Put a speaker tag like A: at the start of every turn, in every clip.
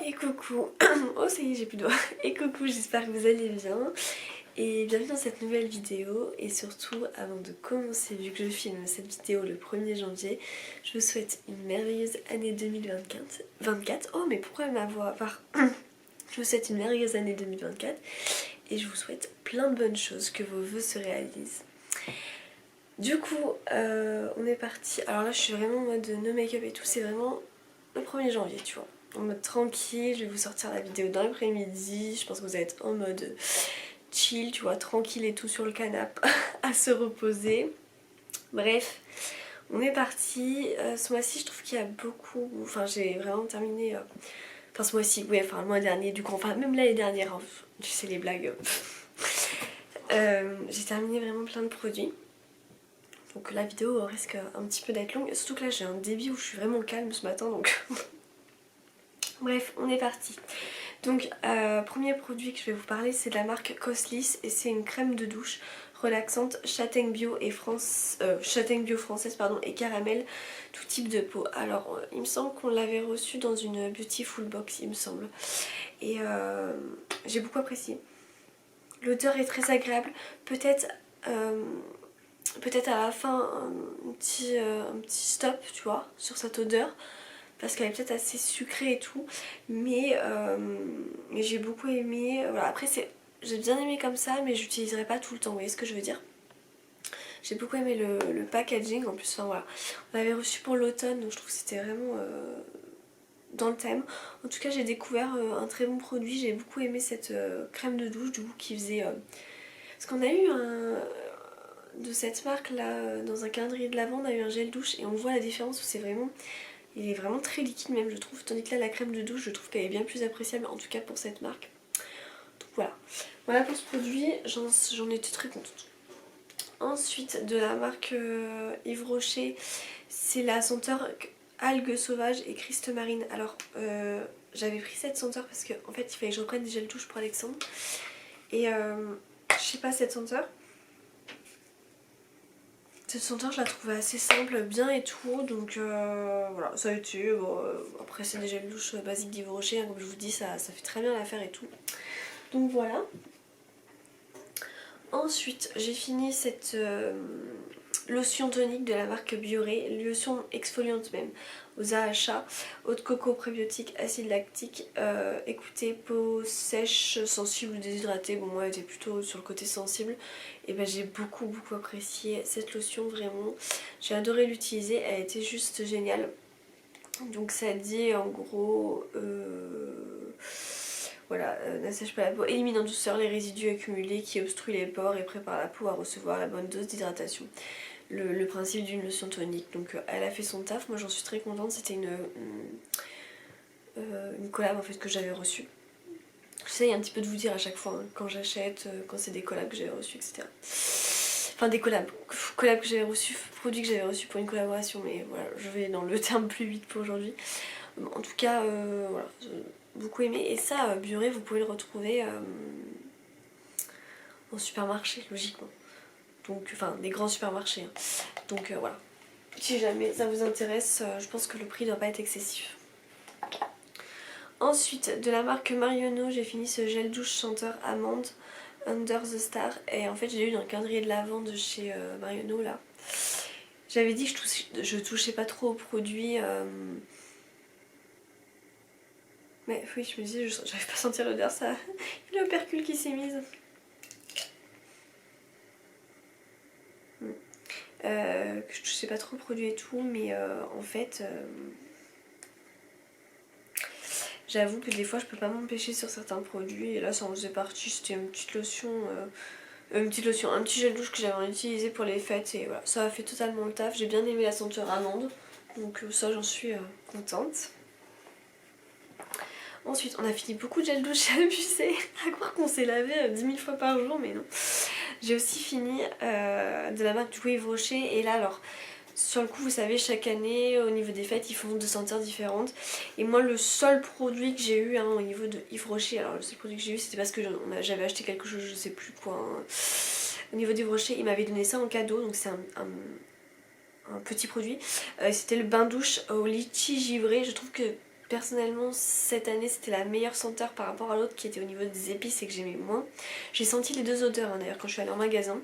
A: Et coucou, oh ça y est j'ai plus de doigts. Et coucou, j'espère que vous allez bien et bienvenue dans cette nouvelle vidéo. Et surtout avant de commencer, vu que je filme cette vidéo le 1er janvier, je vous souhaite une merveilleuse année 2024. Oh mais pourquoi ma voix à part Je vous souhaite une merveilleuse année 2024 et je vous souhaite plein de bonnes choses, que vos vœux se réalisent. Du coup on est parti. Alors là je suis vraiment en mode no make-up et tout, c'est vraiment le 1er janvier tu vois, en mode tranquille. Je vais vous sortir la vidéo dans l'après-midi, je pense que vous allez être en mode chill tu vois, tranquille et tout sur le canapé à se reposer. Bref, on est parti. Ce mois-ci je trouve qu'il y a beaucoup, enfin j'ai vraiment terminé, enfin ce mois-ci, oui, enfin le mois dernier du coup, enfin même l'année dernière, hein, tu sais les blagues. J'ai terminé vraiment plein de produits. Donc la vidéo risque un petit peu d'être longue, surtout que là j'ai un débit où je suis vraiment calme ce matin donc... Bref, on est parti. Donc premier produit que je vais vous parler, c'est de la marque Coslis et c'est une crème de douche relaxante châtaigne bio et châtaigne bio française pardon, et caramel, tout type de peau. Alors il me semble qu'on l'avait reçu dans une Beautiful Box, il me semble, et j'ai beaucoup apprécié. L'odeur est très agréable, peut-être à la fin un petit stop tu vois sur cette odeur parce qu'elle est peut-être assez sucrée et tout, mais j'ai beaucoup aimé. Voilà. Après j'ai bien aimé comme ça, mais j'utiliserai pas tout le temps, vous voyez ce que je veux dire. J'ai beaucoup aimé le packaging en plus, enfin voilà, on l'avait reçu pour l'automne donc je trouve que c'était vraiment dans le thème. En tout cas j'ai découvert un très bon produit, j'ai beaucoup aimé cette crème de douche du coup qui faisait... Parce qu'on a eu de cette marque là, dans un calendrier de lavande, on a eu un gel douche et on voit la différence où c'est vraiment... Il est vraiment très liquide même je trouve, tandis que là la crème de douche je trouve qu'elle est bien plus appréciable, en tout cas pour cette marque. Donc voilà, voilà pour ce produit, j'en étais très contente. Ensuite de la marque Yves Rocher, c'est la senteur algues sauvages et Christ marine. Alors j'avais pris cette senteur parce qu'en fait il fallait que je reprenne des gels douche pour Alexandre. Et je sais pas, cette senteur je la trouvais assez simple, bien et tout, donc voilà, ça a été, bon, après c'est des gels douche basiques d'Yves Rocher, hein, comme je vous dis, ça fait très bien l'affaire et tout. Donc voilà. Ensuite, j'ai fini cette lotion tonique de la marque Bioré, lotion exfoliante même, aux AHA, eau de coco prébiotique, acide lactique, écoutez, peau sèche, sensible ou déshydratée, bon moi elle était plutôt sur le côté sensible, et ben j'ai beaucoup apprécié cette lotion vraiment, j'ai adoré l'utiliser, elle était juste géniale. Donc ça dit en gros... Voilà, n'assèche pas la peau, élimine en douceur les résidus accumulés qui obstruent les pores et prépare la peau à recevoir la bonne dose d'hydratation. Le principe d'une lotion tonique. Donc elle a fait son taf, moi j'en suis très contente, c'était une collab en fait que j'avais reçue. J'essaye un petit peu de vous dire à chaque fois hein, quand j'achète, quand c'est des collabs que j'avais reçus, etc. Enfin des collabs que j'avais reçus, produits que j'avais reçus pour une collaboration, mais voilà, je vais dans le terme plus vite pour aujourd'hui. En tout cas, voilà, beaucoup aimé. Et ça, Bioré, vous pouvez le retrouver en supermarché, logiquement. Donc, enfin, des grands supermarchés. Hein. Donc voilà. Si jamais ça vous intéresse, je pense que le prix ne doit pas être excessif. Ensuite, de la marque Marionneau, j'ai fini ce gel douche senteur amande Under the Star. Et en fait, j'ai eu dans le calendrier de lavande de chez Marionneau là. J'avais dit que je touchais pas trop aux produits. Mais oui, je me disais, j'arrive pas à sentir l'odeur, ça. Il y a l'opercule qui s'est mise. Que je touchais pas trop aux produits et tout, mais en fait, j'avoue que des fois je peux pas m'empêcher sur certains produits. Et là, ça en faisait partie, c'était une petite lotion, un petit gel douche que j'avais utilisé pour les fêtes. Et voilà, ça a fait totalement le taf. J'ai bien aimé la senteur amande, donc ça, j'en suis contente. Ensuite, on a fini beaucoup de gel douche abusé, à croire qu'on s'est lavé 10 000 fois par jour, mais non. J'ai aussi fini de la marque Yves Rocher, et là alors, sur le coup vous savez chaque année au niveau des fêtes ils font deux senteurs différentes. Et moi le seul produit que j'ai eu hein, au niveau de Yves Rocher, alors le seul produit que j'ai eu c'était parce que j'avais acheté quelque chose, je sais plus quoi. Hein. Au niveau d'Yves Rocher, il m'avait donné ça en cadeau, donc c'est un petit produit. C'était le bain douche au litchi givré, je trouve que personnellement cette année c'était la meilleure senteur par rapport à l'autre qui était au niveau des épices et que j'aimais moins. J'ai senti les deux odeurs hein, d'ailleurs quand je suis allée en magasin.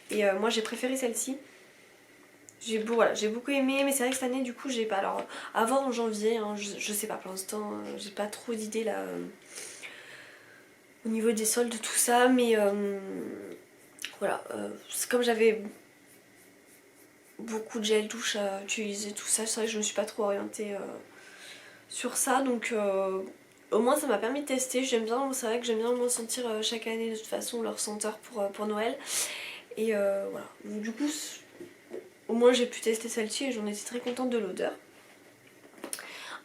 A: Et moi j'ai préféré celle-ci. Voilà, j'ai beaucoup aimé, mais c'est vrai que cette année du coup j'ai pas. Alors à voir en janvier, hein, je sais pas pour l'instant, j'ai pas trop d'idées là au niveau des soldes, tout ça, mais voilà, c'est comme j'avais beaucoup de gel douche à utiliser, tout ça, c'est vrai que je me suis pas trop orientée sur ça, donc au moins ça m'a permis de tester. J'aime bien, c'est vrai que j'aime bien moins sentir chaque année de toute façon leur senteur pour Noël. Et voilà, donc, du coup au moins j'ai pu tester celle-ci et j'en étais très contente de l'odeur.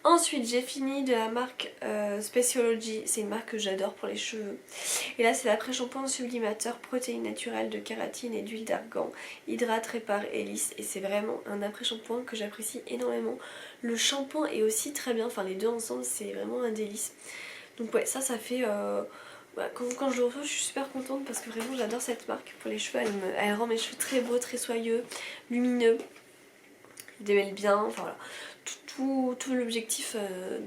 A: Ensuite j'ai fini de la marque Speciology, c'est une marque que j'adore pour les cheveux. Et là c'est l'après-shampoing sublimateur, protéines naturelles de kératine et d'huile d'argan, hydrate, répare et lisse. Et c'est vraiment un après-shampoing que j'apprécie énormément. Le shampoing est aussi très bien, enfin les deux ensemble c'est vraiment un délice. Donc ouais, ça fait... Voilà, quand je le reçois je suis super contente parce que vraiment j'adore cette marque pour les cheveux. Elle rend mes cheveux très beaux, très soyeux, lumineux. Ils démêlent bien, enfin voilà. Tout l'objectif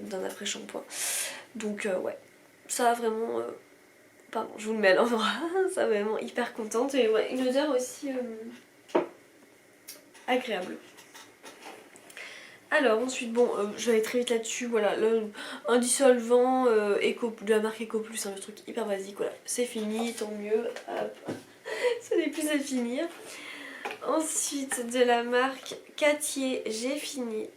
A: d'un après-shampoing. Donc ouais, ça vraiment... pardon, je vous le mets à l'endroit, ça vraiment hyper contente. Et ouais, une odeur aussi agréable. Alors ensuite, bon, je vais aller très vite là-dessus, voilà, un dissolvant de la marque Eco Plus, hein, le truc hyper basique, voilà, c'est fini, tant mieux, hop, ce n'est plus à finir. Ensuite, de la marque Cattier, j'ai fini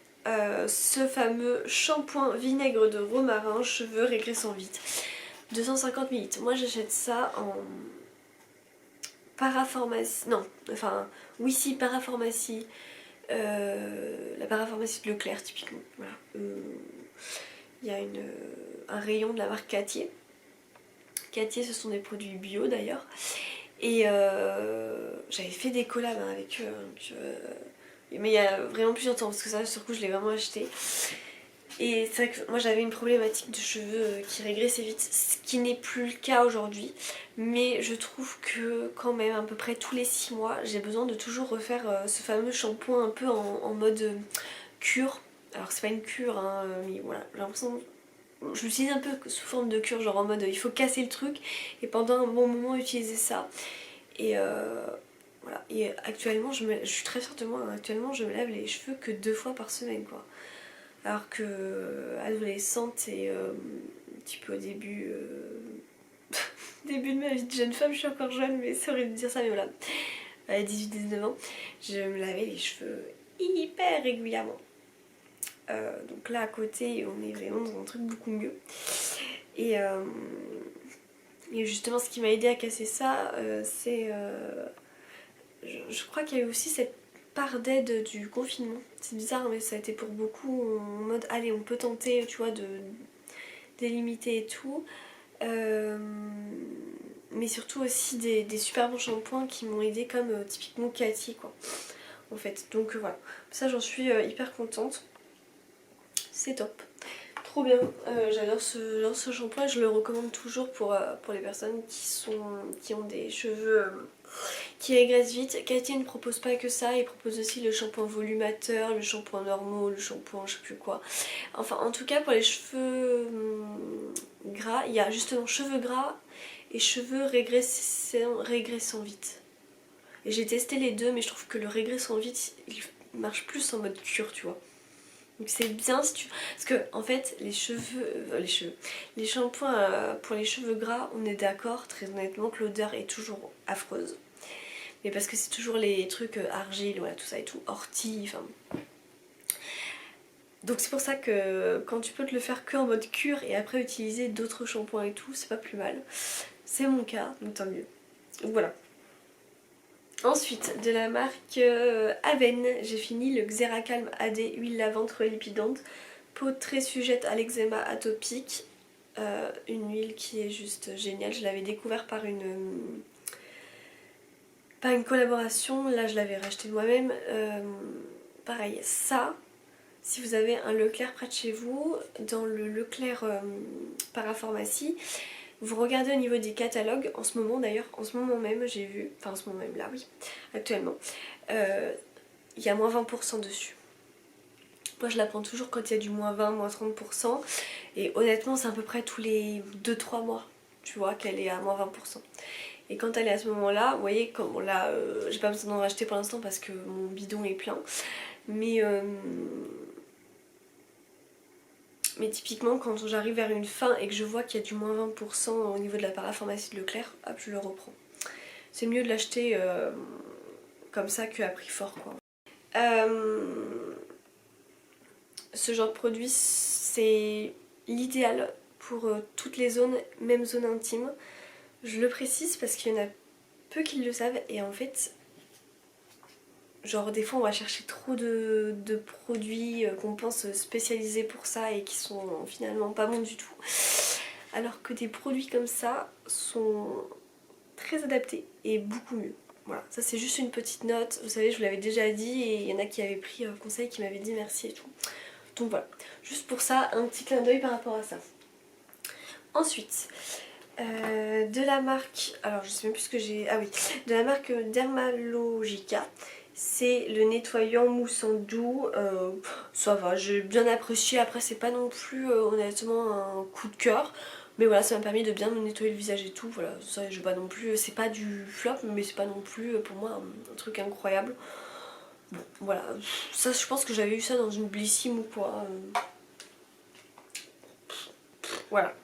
A: ce fameux shampoing vinaigre de romarin, cheveux régressant vite, 250 ml. Moi j'achète ça en parapharmacie, non, enfin, oui si, parapharmacie, la parapharmacie de Leclerc typiquement, voilà. Il y a un rayon de la marque Cattier. Cattier ce sont des produits bio d'ailleurs. Et j'avais fait des collabs hein, avec eux. Donc, mais il y a vraiment plusieurs temps parce que ça sur le coup je l'ai vraiment acheté. Et c'est vrai que moi j'avais une problématique de cheveux qui régressaient vite, ce qui n'est plus le cas aujourd'hui. Mais je trouve que quand même à peu près tous les 6 mois j'ai besoin de toujours refaire ce fameux shampoing un peu en mode cure. Alors c'est pas une cure hein, mais voilà, j'ai l'impression... Je l'utilise un peu sous forme de cure, genre en mode il faut casser le truc et pendant un bon moment utiliser ça. Et voilà, et actuellement je suis très fière de moi, hein. Actuellement je me lave les cheveux que 2 fois par semaine quoi. Alors que adolescente et un petit peu au début début de ma vie de jeune femme, je suis encore jeune mais c'est horrible de dire ça mais voilà, à 18-19 ans, je me lavais les cheveux hyper régulièrement. Donc là à côté on est vraiment dans un truc beaucoup mieux. Et justement ce qui m'a aidé à casser ça c'est... je crois qu'il y a eu aussi cette part d'aide du confinement. C'est bizarre mais ça a été pour beaucoup en mode allez on peut tenter tu vois de délimiter et tout. Mais surtout aussi des super bons shampoings qui m'ont aidé comme typiquement Cathy quoi. En fait donc voilà, ça j'en suis hyper contente. C'est top. Trop bien, j'adore ce shampoing et je le recommande toujours pour les personnes qui ont des cheveux qui régressent vite. Cathy ne propose pas que ça, il propose aussi le shampoing volumateur, le shampoing normaux, le shampoing je sais plus quoi. Enfin en tout cas pour les cheveux gras, il y a justement cheveux gras et cheveux régressant vite. Et j'ai testé les deux mais je trouve que le régressant vite il marche plus en mode cure tu vois. Donc c'est bien si tu... Parce que en fait les shampoings pour les cheveux gras, on est d'accord très honnêtement que l'odeur est toujours affreuse. Mais parce que c'est toujours les trucs argile, voilà tout ça et tout, ortie, enfin... Donc c'est pour ça que quand tu peux te le faire que en mode cure et après utiliser d'autres shampoings et tout, c'est pas plus mal. C'est mon cas, donc tant mieux. Donc voilà. Ensuite, de la marque Aven, j'ai fini le Xeracalm AD huile lavande relipidante, peau très sujette à l'eczéma atopique, une huile qui est juste géniale. Je l'avais découvert par une collaboration, là je l'avais racheté moi-même. Pareil, ça, si vous avez un Leclerc près de chez vous, dans le Leclerc parapharmacie, vous regardez au niveau des catalogues, en ce moment d'ailleurs, en ce moment même j'ai vu, enfin en ce moment même là oui, actuellement, il y a moins 20% dessus. Moi je la prends toujours quand il y a du moins 20, moins 30%. Et honnêtement c'est à peu près tous les 2-3 mois, tu vois, qu'elle est à moins 20%. Et quand elle est à ce moment là, vous voyez, comme là j'ai pas besoin d'en racheter pour l'instant parce que mon bidon est plein. Mais typiquement quand j'arrive vers une fin et que je vois qu'il y a du moins 20% au niveau de la parapharmacie de Leclerc, hop je le reprends. C'est mieux de l'acheter comme ça qu'à prix fort quoi. Ce genre de produit c'est l'idéal pour toutes les zones, même zone intime. Je le précise parce qu'il y en a peu qui le savent et en fait genre des fois on va chercher trop de produits qu'on pense spécialisés pour ça et qui sont finalement pas bons du tout. Alors que des produits comme ça sont très adaptés et beaucoup mieux. Voilà, ça c'est juste une petite note, vous savez je vous l'avais déjà dit et il y en a qui avaient pris conseil, qui m'avaient dit merci et tout. Donc voilà, juste pour ça, un petit clin d'œil par rapport à ça. Ensuite, de la marque, alors je sais même plus ce que j'ai, ah oui, de la marque Dermalogica. C'est le nettoyant moussant doux, ça va, j'ai bien apprécié, après c'est pas non plus honnêtement un coup de cœur. Mais voilà, ça m'a permis de bien me nettoyer le visage et tout, voilà, ça je pas non plus, c'est pas du flop mais c'est pas non plus pour moi un truc incroyable. Bon voilà, ça je pense que j'avais eu ça dans une Blissim ou quoi. Voilà.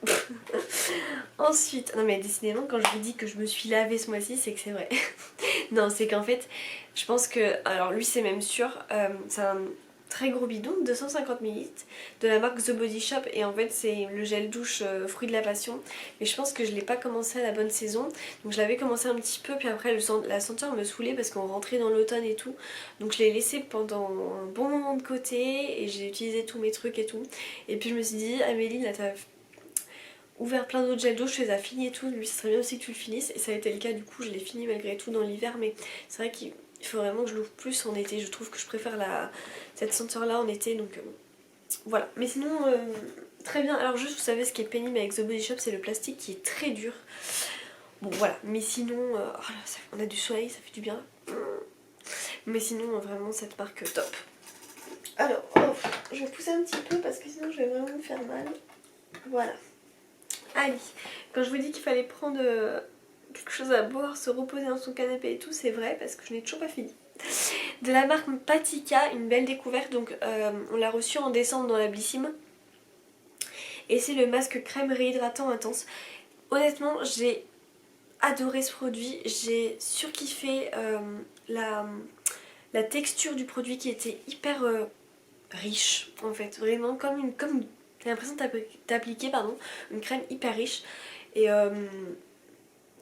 A: Ensuite, non mais décidément quand je vous dis que je me suis lavée ce mois-ci c'est que c'est vrai. Non c'est qu'en fait je pense que, alors lui c'est même sûr, c'est un très gros bidon, 250 ml de la marque The Body Shop et en fait c'est le gel douche fruit de la passion. Mais je pense que je l'ai pas commencé à la bonne saison, donc je l'avais commencé un petit peu puis après la senteur me saoulait parce qu'on rentrait dans l'automne et tout. Donc je l'ai laissé pendant un bon moment de côté et j'ai utilisé tous mes trucs et tout. Et puis je me suis dit Amélie là t'as ouvert plein d'autres gels douche, je les ai finis et tout, lui ce serait bien aussi que tu le finisses et ça a été le cas du coup je l'ai fini malgré tout dans l'hiver mais c'est vrai qu'il faut vraiment que je l'ouvre plus en été, je trouve que je préfère cette senteur là en été donc voilà. Mais sinon très bien, alors juste vous savez ce qui est pénible avec The Body Shop c'est le plastique qui est très dur. Bon voilà, mais sinon oh là, on a du soleil, ça fait du bien. Mais sinon vraiment cette marque top. Alors je vais pousser un petit peu parce que sinon je vais vraiment me faire mal. Voilà. Allez, quand je vous dis qu'il fallait prendre quelque chose à boire, se reposer dans son canapé et tout, c'est vrai parce que je n'ai toujours pas fini. De la marque Patika, une belle découverte, donc on l'a reçu en décembre dans la Blissim. Et c'est le masque crème réhydratant intense. Honnêtement, j'ai adoré ce produit, j'ai surkiffé la texture du produit qui était hyper riche en fait, vraiment comme j'ai l'impression d'appliquer une crème hyper riche et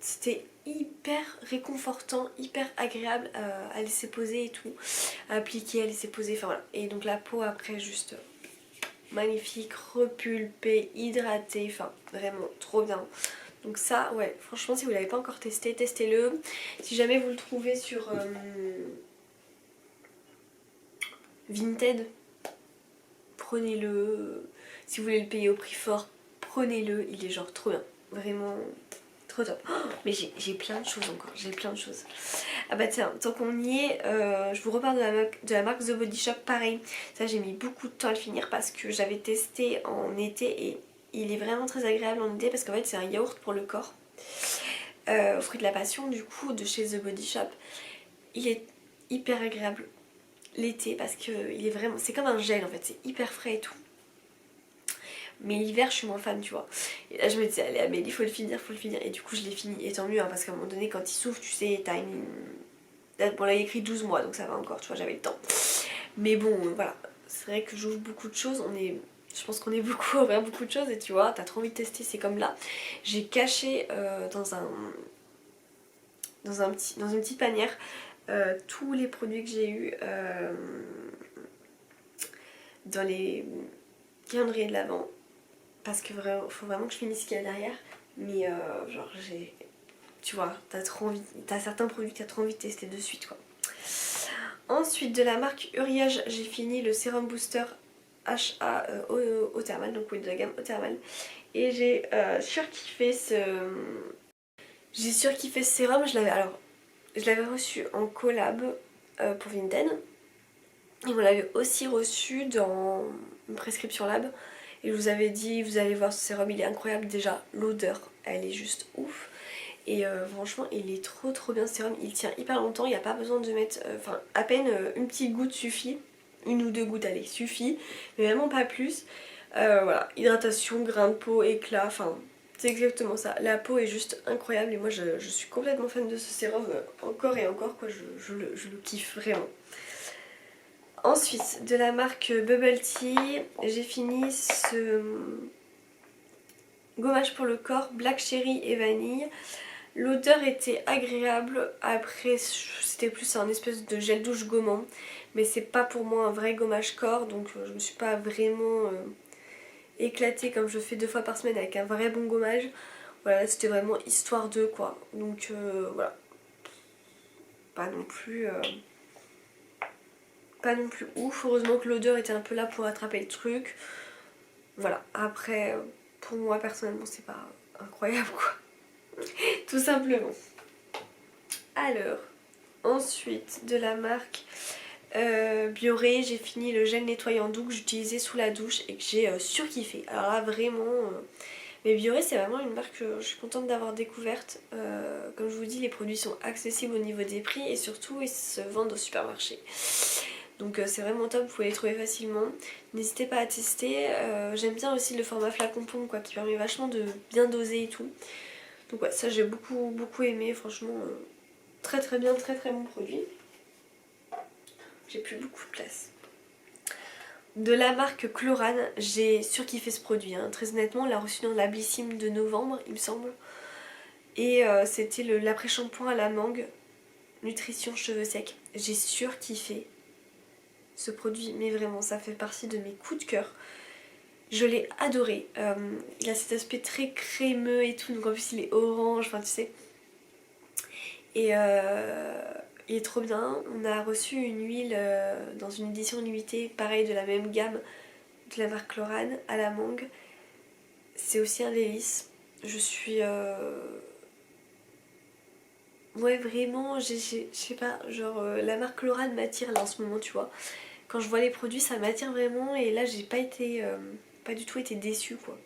A: c'était hyper réconfortant, hyper agréable à laisser poser et tout, à appliquer, à laisser poser, enfin voilà. Et donc la peau après juste magnifique, repulpée, hydratée, enfin vraiment trop bien. Donc ça ouais, franchement si vous l'avez pas encore testé, testez-le. Si jamais vous le trouvez sur Vinted, prenez-le. Si vous voulez le payer au prix fort, prenez-le, il est genre trop bien, vraiment trop top. Oh, mais j'ai plein de choses encore, j'ai plein de choses. Ah bah tiens, tant qu'on y est, je vous reparle de la marque The Body Shop, pareil. Ça j'ai mis beaucoup de temps à le finir parce que j'avais testé en été et il est vraiment très agréable en été parce qu'en fait c'est un yaourt pour le corps. Au fruit de la passion du coup de chez The Body Shop. Il est hyper agréable l'été parce que il est vraiment, c'est comme un gel en fait, c'est hyper frais et tout. Mais l'hiver je suis moins fan tu vois. Et là je me disais allez Amélie faut le finir, et du coup je l'ai fini et tant mieux hein, parce qu'à un moment donné quand il s'ouvre tu sais t'as une... Bon là il y a écrit 12 mois donc ça va encore tu vois, j'avais le temps. Mais bon voilà, c'est vrai que j'ouvre beaucoup de choses, je pense qu'on est beaucoup à ouvrir beaucoup de choses et tu vois t'as trop envie de tester, c'est comme là. J'ai caché dans une petite panière tous les produits que j'ai eu dans les calendriers de l'Avent. Parce que faut vraiment que je finisse ce qu'il y a derrière. Mais genre tu vois, t'as certains produits que t'as trop envie de tester de suite quoi. Ensuite de la marque Uriage, j'ai fini le sérum booster HA eau thermale, donc oui de la gamme eau thermale. Et j'ai surkiffé ce sérum, je l'avais reçu en collab pour Vinted. Et on l'avait aussi reçu dans une prescription lab. Et je vous avais dit, vous allez voir ce sérum, il est incroyable. Déjà, l'odeur, elle est juste ouf. Et franchement, il est trop bien ce sérum. Il tient hyper longtemps, il n'y a pas besoin de mettre... Enfin, à peine une petite goutte suffit. Une ou deux gouttes, allez, suffit. Mais vraiment pas plus. Voilà, hydratation, grain de peau, éclat, enfin... C'est exactement ça. La peau est juste incroyable et moi je suis complètement fan de ce sérum encore et encore quoi, je le kiffe vraiment. Ensuite, de la marque Bubble Tea, j'ai fini ce gommage pour le corps Black Cherry et Vanille. L'odeur était agréable, après c'était plus un espèce de gel douche gommant, mais c'est pas pour moi un vrai gommage corps, donc je me suis pas vraiment éclatée comme je fais 2 fois par semaine avec un vrai bon gommage. Voilà, c'était vraiment histoire de quoi, donc voilà, pas non plus... pas non plus ouf, heureusement que l'odeur était un peu là pour attraper le truc. Voilà, après pour moi personnellement c'est pas incroyable quoi, tout simplement. Alors, ensuite de la marque Bioré, j'ai fini le gel nettoyant doux que j'utilisais sous la douche et que j'ai surkiffé. Alors là vraiment, mais Bioré c'est vraiment une marque que je suis contente d'avoir découverte. Comme je vous dis, les produits sont accessibles au niveau des prix et surtout ils se vendent au supermarché. Donc c'est vraiment top, vous pouvez les trouver facilement. N'hésitez pas à tester. J'aime bien aussi le format flacon pompe quoi, qui permet vachement de bien doser et tout. Donc ouais, ça j'ai beaucoup aimé, franchement très bien, très bon produit. J'ai plus beaucoup de place. De la marque Chlorane, j'ai surkiffé ce produit, hein. Très honnêtement, on l'a reçu dans la Blissim de novembre il me semble. Et c'était l'après-shampoing à la mangue, nutrition cheveux secs. J'ai surkiffé ce produit, mais vraiment ça fait partie de mes coups de cœur. Je l'ai adoré. Il a cet aspect très crémeux et tout, donc en plus il est orange, enfin tu sais. Et il est trop bien. On a reçu une huile dans une édition limitée, pareil de la même gamme de la marque Chlorane à la mangue. C'est aussi un délice. Je suis... Ouais vraiment, je sais pas, genre la marque Chlorane m'attire là en ce moment tu vois. Quand je vois les produits ça m'attire vraiment et là j'ai pas été... pas du tout été déçue quoi.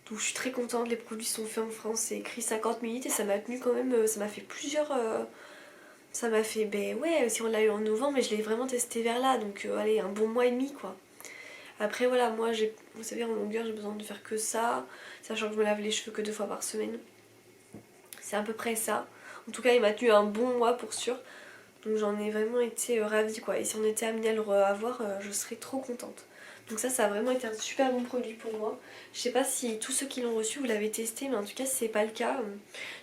A: Donc je suis très contente, les produits sont faits en France, c'est écrit 50 ml et ça m'a tenu quand même, ça m'a fait plusieurs... ça m'a fait, ben ouais, si on l'a eu en novembre, mais je l'ai vraiment testé vers là, donc allez, un bon mois et demi quoi. Après voilà, moi vous savez en longueur j'ai besoin de faire que ça, sachant que je me lave les cheveux que 2 fois par semaine. C'est à peu près ça. En tout cas il m'a tenu un bon mois pour sûr. Donc j'en ai vraiment été ravie quoi. Et si on était amené à le revoir, je serais trop contente. Donc ça a vraiment été un super bon produit pour moi. Je sais pas si tous ceux qui l'ont reçu vous l'avez testé, mais en tout cas si c'est pas le cas,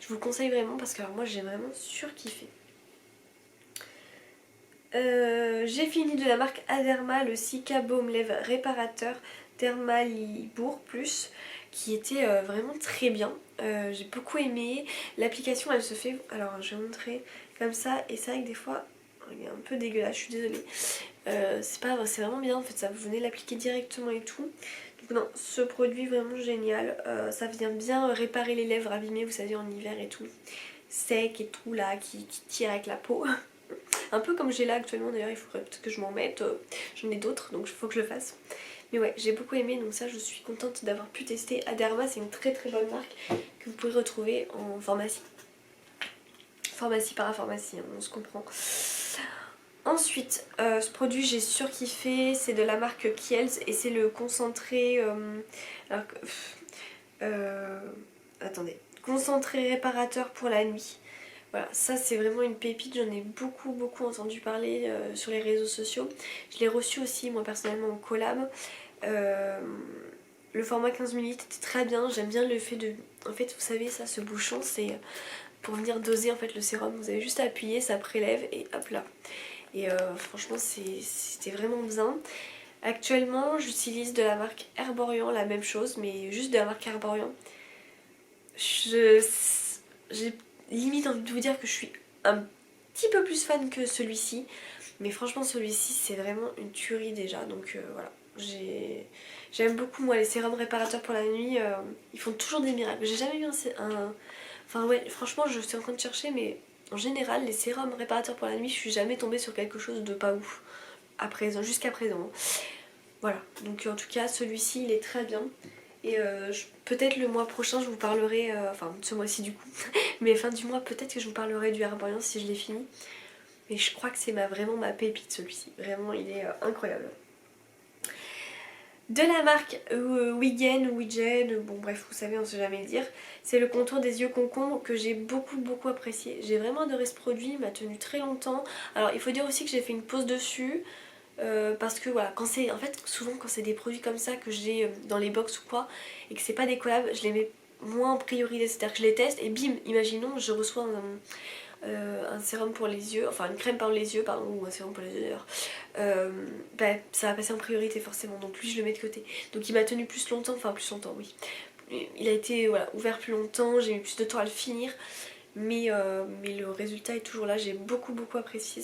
A: je vous le conseille vraiment parce que alors, moi j'ai vraiment surkiffé. J'ai fini de la marque Aderma le Cica Baume Lèvres Réparateur Dermalibourg Plus qui était vraiment très bien. J'ai beaucoup aimé. L'application elle se fait, alors je vais vous montrer comme ça et c'est vrai que des fois il est un peu dégueulasse, je suis désolée. C'est vraiment bien en fait, ça vous venez l'appliquer directement et tout. Donc non, ce produit vraiment génial. Ça vient bien réparer les lèvres abîmées, vous savez en hiver et tout. Sec et tout là, qui tire avec la peau. Un peu comme j'ai là actuellement d'ailleurs, il faudrait peut-être que je m'en mette. J'en ai d'autres donc il faut que je le fasse. Mais ouais, j'ai beaucoup aimé donc ça je suis contente d'avoir pu tester. Aderma c'est une très bonne marque que vous pouvez retrouver en pharmacie. Pharmacie, parapharmacie, hein, on se comprend. Ensuite, ce produit j'ai surkiffé, c'est de la marque Kiehl's et c'est le concentré... attendez, concentré réparateur pour la nuit. Voilà, ça c'est vraiment une pépite, j'en ai beaucoup entendu parler sur les réseaux sociaux. Je l'ai reçu aussi moi personnellement en collab. Le format 15 ml était très bien, j'aime bien le fait de... En fait vous savez ça, ce bouchon c'est pour venir doser en fait le sérum. Vous avez juste à appuyer, ça prélève et hop là. Et franchement c'était vraiment bien. Actuellement j'utilise de la marque Herborian la même chose mais juste de la marque Herborian. J'ai limite envie de vous dire que je suis un petit peu plus fan que celui-ci. Mais franchement celui-ci c'est vraiment une tuerie déjà. Donc voilà. J'aime beaucoup moi les sérums réparateurs pour la nuit. Ils font toujours des miracles. J'ai jamais eu un... Enfin ouais franchement je suis en train de chercher mais en général les sérums réparateurs pour la nuit je suis jamais tombée sur quelque chose de pas ouf. à présent, jusqu'à présent. Voilà, donc en tout cas celui-ci il est très bien. Et peut-être le mois prochain je vous parlerai, enfin ce mois-ci du coup, mais fin du mois peut-être que je vous parlerai du Herborian si je l'ai fini. Mais je crois que c'est vraiment ma pépite celui-ci, vraiment il est incroyable. De la marque Wigen ou Wigen, bon bref vous savez on sait jamais le dire, c'est le contour des yeux concombre que j'ai beaucoup apprécié. J'ai vraiment adoré ce produit, il m'a tenu très longtemps. Alors il faut dire aussi que j'ai fait une pause dessus. Parce que voilà, quand c'est en fait souvent quand c'est des produits comme ça que j'ai dans les box ou quoi et que c'est pas des collabs, je les mets moins en priorité, c'est-à-dire que je les teste et bim, imaginons je reçois un sérum pour les yeux, enfin une crème pour les yeux pardon, ou un sérum pour les yeux d'ailleurs, bah, ça va passer en priorité forcément, donc lui je le mets de côté. Donc il m'a tenu plus longtemps, enfin plus longtemps oui, il a été voilà, ouvert plus longtemps, j'ai mis plus de temps à le finir, mais le résultat est toujours là. J'ai beaucoup apprécié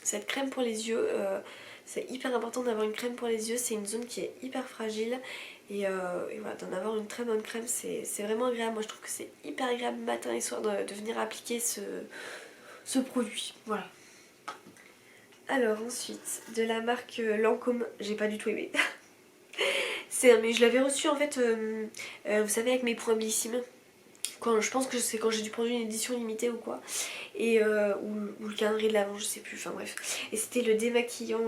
A: cette crème pour les yeux. C'est hyper important d'avoir une crème pour les yeux, c'est une zone qui est hyper fragile et voilà, d'en avoir une très bonne crème c'est vraiment agréable. Moi je trouve que c'est hyper agréable matin et soir de venir appliquer ce produit. Voilà. Alors ensuite, de la marque Lancôme, j'ai pas du tout aimé. Mais je l'avais reçu en fait, vous savez avec mes points Bellissime. Je pense que c'est quand j'ai dû prendre une édition limitée ou quoi, et ou le calendrier de l'avant, je sais plus, enfin bref. Et c'était le démaquillant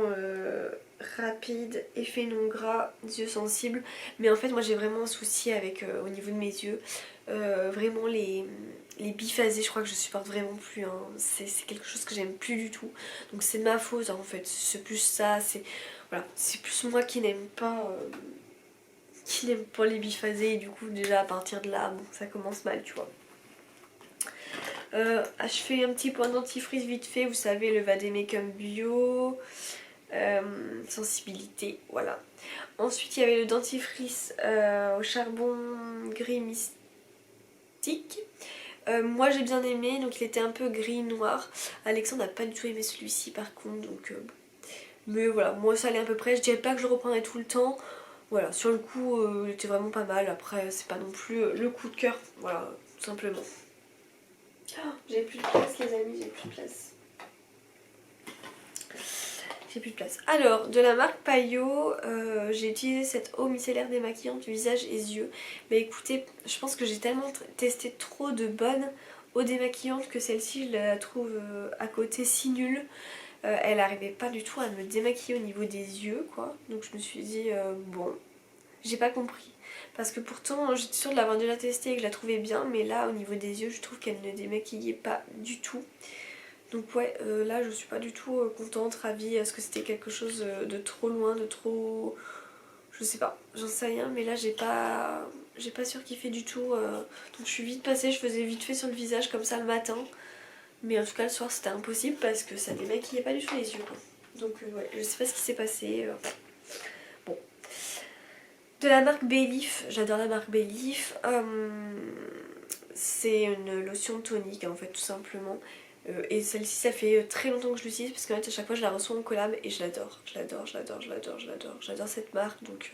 A: rapide, effet non gras, yeux sensibles. Mais en fait moi j'ai vraiment un souci avec au niveau de mes yeux, vraiment les biphasés, je crois que je supporte vraiment plus, hein. C'est quelque chose que j'aime plus du tout. Donc c'est de ma faute en fait, c'est plus ça, c'est voilà, c'est plus moi qui n'aime pas les biphasés et du coup déjà à partir de là bon, ça commence mal tu vois. Je fais un petit point dentifrice vite fait, vous savez le Vademecum bio, sensibilité, voilà. Ensuite il y avait le dentifrice au charbon gris mystique. Moi j'ai bien aimé, donc il était un peu gris noir. Alexandre n'a pas du tout aimé celui-ci par contre, donc mais voilà, moi ça allait à peu près, je dirais pas que je reprendrais tout le temps. Voilà, sur le coup, il était vraiment pas mal. Après, c'est pas non plus le coup de cœur. Voilà, tout simplement. Oh, j'ai plus de place, les amis, j'ai plus de place. J'ai plus de place. Alors, de la marque Payot, j'ai utilisé cette eau micellaire démaquillante visage et yeux. Mais écoutez, je pense que j'ai tellement testé trop de bonnes eaux démaquillantes que celle-ci, je la trouve à côté si nulle. Elle arrivait pas du tout à me démaquiller au niveau des yeux, quoi. Donc je me suis dit, bon, j'ai pas compris. Parce que pourtant, j'étais sûre de l'avoir déjà testée et que je la trouvais bien, mais là, au niveau des yeux, je trouve qu'elle ne démaquillait pas du tout. Donc ouais, là, je suis pas du tout contente, ravie. Est-ce que c'était quelque chose de trop loin, de trop... Je sais pas, j'en sais rien, mais là, j'ai pas surkiffé du tout. Donc je suis vite passée, je faisais vite fait sur le visage comme ça le matin. Mais en tout cas, le soir, c'était impossible parce que ça démaquillait pas du tout les yeux, quoi. Donc ouais, je sais pas ce qui s'est passé. Bon. De la marque Bayleaf, j'adore la marque Bayleaf. C'est une lotion tonique en fait tout simplement. Et celle-ci ça fait très longtemps que je l'utilise parce qu'en fait à chaque fois je la reçois en collab et je l'adore. J'adore cette marque donc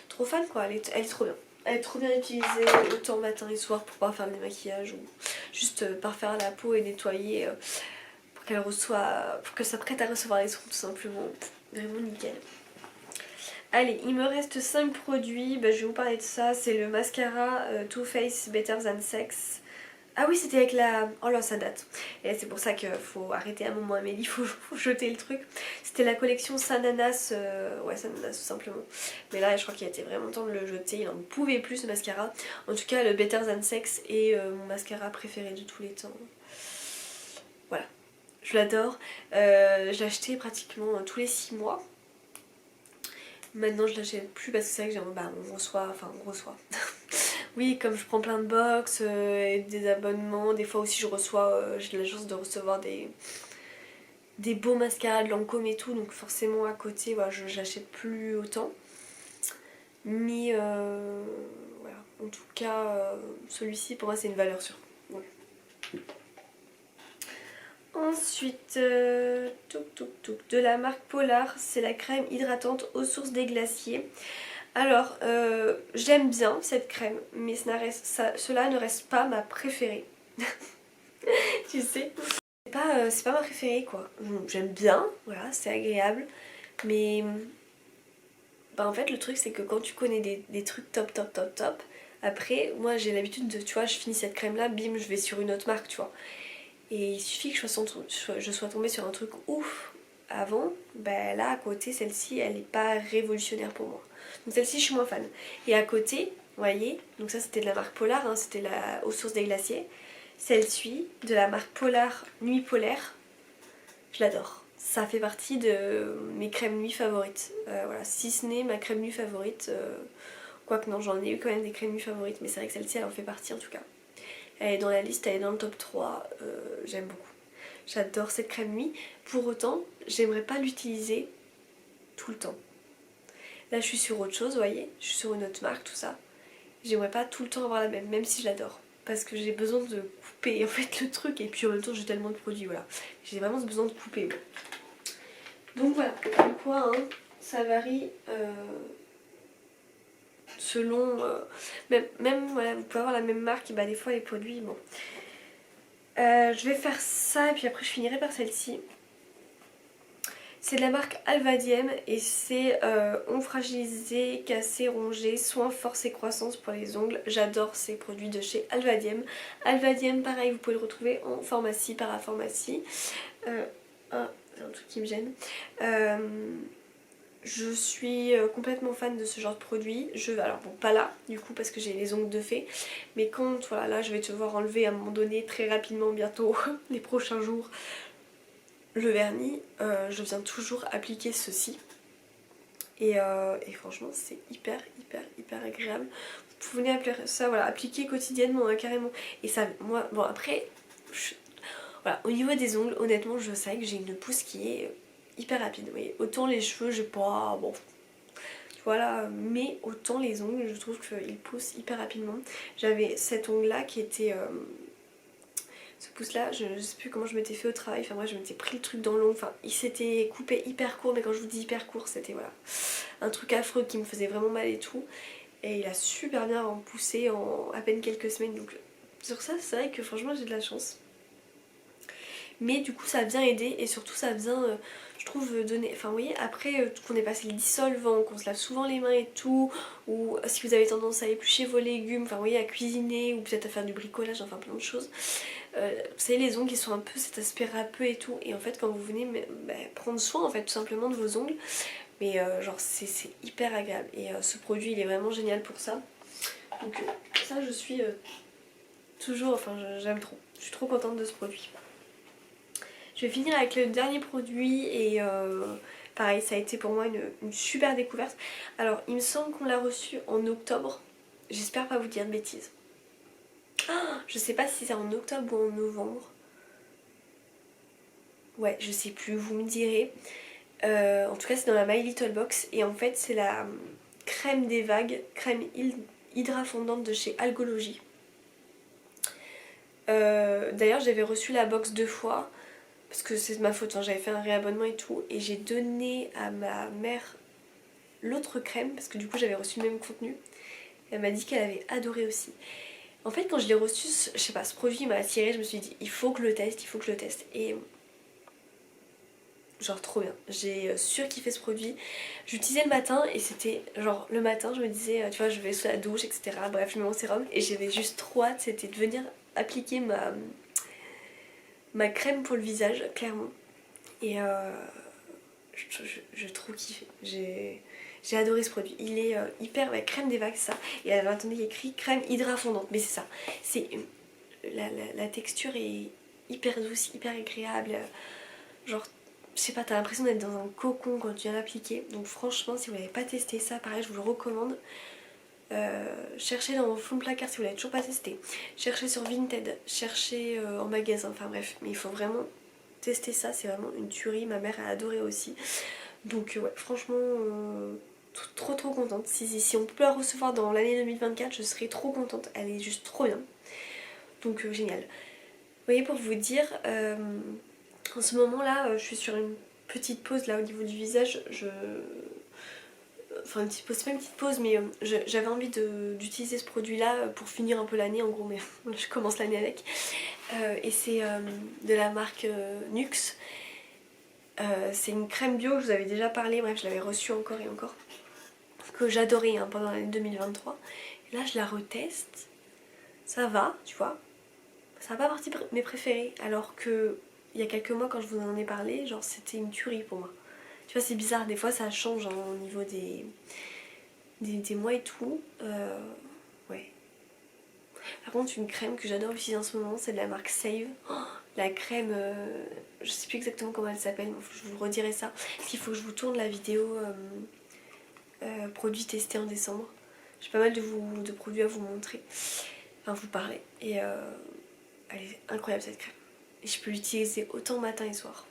A: trop fan quoi, elle est trop bien. Elle est trop bien utilisée autant matin et soir pour pouvoir faire le démaquillage ou juste parfaire la peau et nettoyer pour qu'elle reçoive, pour que ça prête à recevoir les soins tout simplement. Vraiment nickel. Allez, il me reste 5 produits, bah, je vais vous parler de ça, c'est le mascara Too Faced Better Than Sex. Ah oui, c'était avec la... Oh là, ça date. Et c'est pour ça qu'il faut arrêter un moment Amélie, faut jeter le truc. C'était la collection Sananas, ouais Sananas tout simplement. Mais là, je crois qu'il a été vraiment temps de le jeter, il en pouvait plus ce mascara. En tout cas, le Better Than Sex est mon mascara préféré de tous les temps. Voilà, je l'adore. Je l'achetais pratiquement tous les 6 mois. Maintenant je l'achète plus parce que c'est vrai que on reçoit. Oui, comme je prends plein de box et des abonnements, des fois aussi je reçois, j'ai de la chance de recevoir des beaux mascaras de Lancôme et tout, donc forcément à côté voilà, j'achète plus autant. Mais voilà, en tout cas celui-ci pour moi c'est une valeur sûre. Voilà. Ensuite, de la marque Polar, c'est la crème hydratante aux sources des glaciers. Alors, j'aime bien cette crème, mais cela ne reste pas ma préférée. Tu sais, C'est pas ma préférée quoi. J'aime bien, voilà, c'est agréable. Mais bah en fait le truc c'est que quand tu connais des trucs top top top top, après moi j'ai l'habitude de, tu vois, je finis cette crème là, bim, je vais sur une autre marque, tu vois. Et il suffit que je sois tombée sur un truc ouf avant, bah là à côté celle-ci elle est pas révolutionnaire pour moi. Donc celle-ci je suis moins fan. Et à côté, vous voyez, donc ça c'était de la marque Polar, hein, c'était la Eau Source des Glaciers. Celle-ci de la marque Polar Nuit Polaire, je l'adore. Ça fait partie de mes crèmes nuit favorites. Voilà, si ce n'est ma crème nuit favorite. Quoique non, j'en ai eu quand même des crèmes nuit favorites, mais c'est vrai que celle-ci elle en fait partie en tout cas. Elle est dans la liste, elle est dans le top 3, j'aime beaucoup. J'adore cette crème nuit. Pour autant, j'aimerais pas l'utiliser tout le temps. Là je suis sur autre chose, vous voyez, je suis sur une autre marque, tout ça. J'aimerais pas tout le temps avoir la même, même si je l'adore. Parce que j'ai besoin de couper en fait le truc, et puis en même temps j'ai tellement de produits, voilà. J'ai vraiment besoin de couper. Ouais. Donc voilà, comme quoi hein, ça varie selon... même voilà, vous pouvez avoir la même marque, et bah des fois les produits, bon. Je vais faire ça et puis après je finirai par celle-ci. C'est de la marque Alvadiem et c'est ongles fragilisés, cassés, rongés, soins, force et croissance pour les ongles. J'adore ces produits de chez Alvadiem. Alvadiem pareil, vous pouvez le retrouver en pharmacie, parapharmacie. Ah, c'est un truc qui me gêne. Je suis complètement fan de ce genre de produit. Alors bon, pas là du coup parce que j'ai les ongles de fée, mais quand voilà, là je vais devoir enlever à un moment donné très rapidement bientôt les prochains jours le vernis, je viens toujours appliquer ceci. Et franchement c'est hyper agréable. Vous pouvez appeler ça, voilà, appliquer quotidiennement hein, carrément. Et ça, moi, bon après, voilà, au niveau des ongles, honnêtement je sais que j'ai une pousse qui est hyper rapide. Vous voyez, autant les cheveux j'ai pas, bon voilà, mais autant les ongles je trouve qu'ils poussent hyper rapidement. J'avais cet ongle là qui était ce pouce là, je sais plus comment je m'étais fait au travail, enfin moi je m'étais pris le truc dans l'ongle, enfin il s'était coupé hyper court, mais quand je vous dis hyper court c'était voilà un truc affreux qui me faisait vraiment mal et tout, et il a super bien repoussé en à peine quelques semaines, donc sur ça c'est vrai que franchement j'ai de la chance. Mais du coup ça vient aider et surtout ça vient je trouve donner, enfin vous voyez après qu'on est passé le dissolvant, qu'on se lave souvent les mains et tout, ou si vous avez tendance à éplucher vos légumes, enfin vous voyez à cuisiner ou peut-être à faire du bricolage, enfin plein de choses, vous savez les ongles ils sont un peu cet aspect râpeux et tout, et en fait quand vous venez prendre soin en fait tout simplement de vos ongles, mais genre c'est hyper agréable et ce produit il est vraiment génial pour ça. Donc ça je suis toujours, enfin j'aime trop, je suis trop contente de ce produit. Je vais finir avec le dernier produit et pareil ça a été pour moi une super découverte. Alors il me semble qu'on l'a reçu en octobre, j'espère pas vous dire de bêtises. Je sais pas si c'est en octobre ou en novembre. Ouais, je sais plus, vous me direz. En tout cas c'est dans la My Little Box et en fait c'est la crème des vagues, crème hydrafondante de chez Algologie. D'ailleurs j'avais reçu la box 2 fois parce que c'est de ma faute, hein, j'avais fait un réabonnement et tout, et j'ai donné à ma mère l'autre crème parce que du coup j'avais reçu le même contenu. Elle m'a dit qu'elle avait adoré aussi. En fait quand je l'ai reçu, je sais pas, ce produit m'a attiré, je me suis dit il faut que je le teste, il faut que je le teste. Et genre trop bien, j'ai surkiffé ce produit. J'utilisais le matin et c'était genre le matin je me disais tu vois je vais sous la douche etc, bref je mets mon sérum et j'avais juste trop hâte, c'était de venir appliquer ma crème pour le visage clairement. Et j'ai trop kiffé, j'ai adoré ce produit, il est hyper, crème des vagues ça. Et alors attendez il y a écrit crème hydrafondante, mais c'est ça, c'est la texture est hyper douce, hyper agréable, genre je sais pas, t'as l'impression d'être dans un cocon quand tu viens l'appliquer. Donc franchement si vous n'avez pas testé ça, pareil je vous le recommande. Cherchez dans vos fonds de placard si vous l'avez toujours pas testé, cherchez sur Vinted, cherchez en magasin, enfin bref, mais il faut vraiment tester ça, c'est vraiment une tuerie, ma mère a adoré aussi. Donc ouais franchement trop contente, si on peut la recevoir dans l'année 2024 je serais trop contente, elle est juste trop bien. Donc génial. Vous voyez pour vous dire, en ce moment là je suis sur une petite pause là au niveau du visage, enfin une petite pause, c'est pas une petite pause, mais j'avais envie d'utiliser ce produit là pour finir un peu l'année en gros, mais je commence l'année avec. Et c'est de la marque Nuxe. C'est une crème bio, je vous avais déjà parlé, bref je l'avais reçue encore et encore, que j'adorais hein, pendant l'année 2023. Et là je la reteste, ça va, tu vois, ça va pas partie de mes préférés, alors que il y a quelques mois quand je vous en ai parlé, genre c'était une tuerie pour moi. Tu vois c'est bizarre, des fois ça change hein, au niveau des mois et tout. Ouais. Par contre une crème que j'adore utiliser en ce moment c'est de la marque Save. Oh, la crème, je sais plus exactement comment elle s'appelle, je vous redirai ça. Puis il faut que je vous tourne la vidéo produit testé en décembre. J'ai pas mal de produits à vous montrer, enfin vous parler. Et elle est incroyable cette crème. Et je peux l'utiliser autant matin et soir.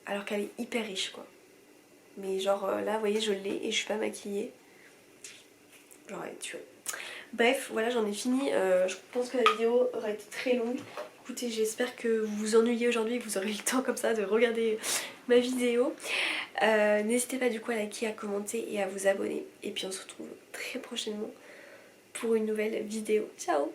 A: Alors qu'elle est hyper riche quoi. Mais genre là vous voyez je l'ai et je suis pas maquillée. Genre elle est tuée. Bref, voilà, j'en ai fini. Je pense que la vidéo aura été très longue. Écoutez, j'espère que vous vous ennuyez aujourd'hui et que vous aurez le temps comme ça de regarder ma vidéo. N'hésitez pas du coup à liker, à commenter et à vous abonner. Et puis on se retrouve très prochainement pour une nouvelle vidéo. Ciao!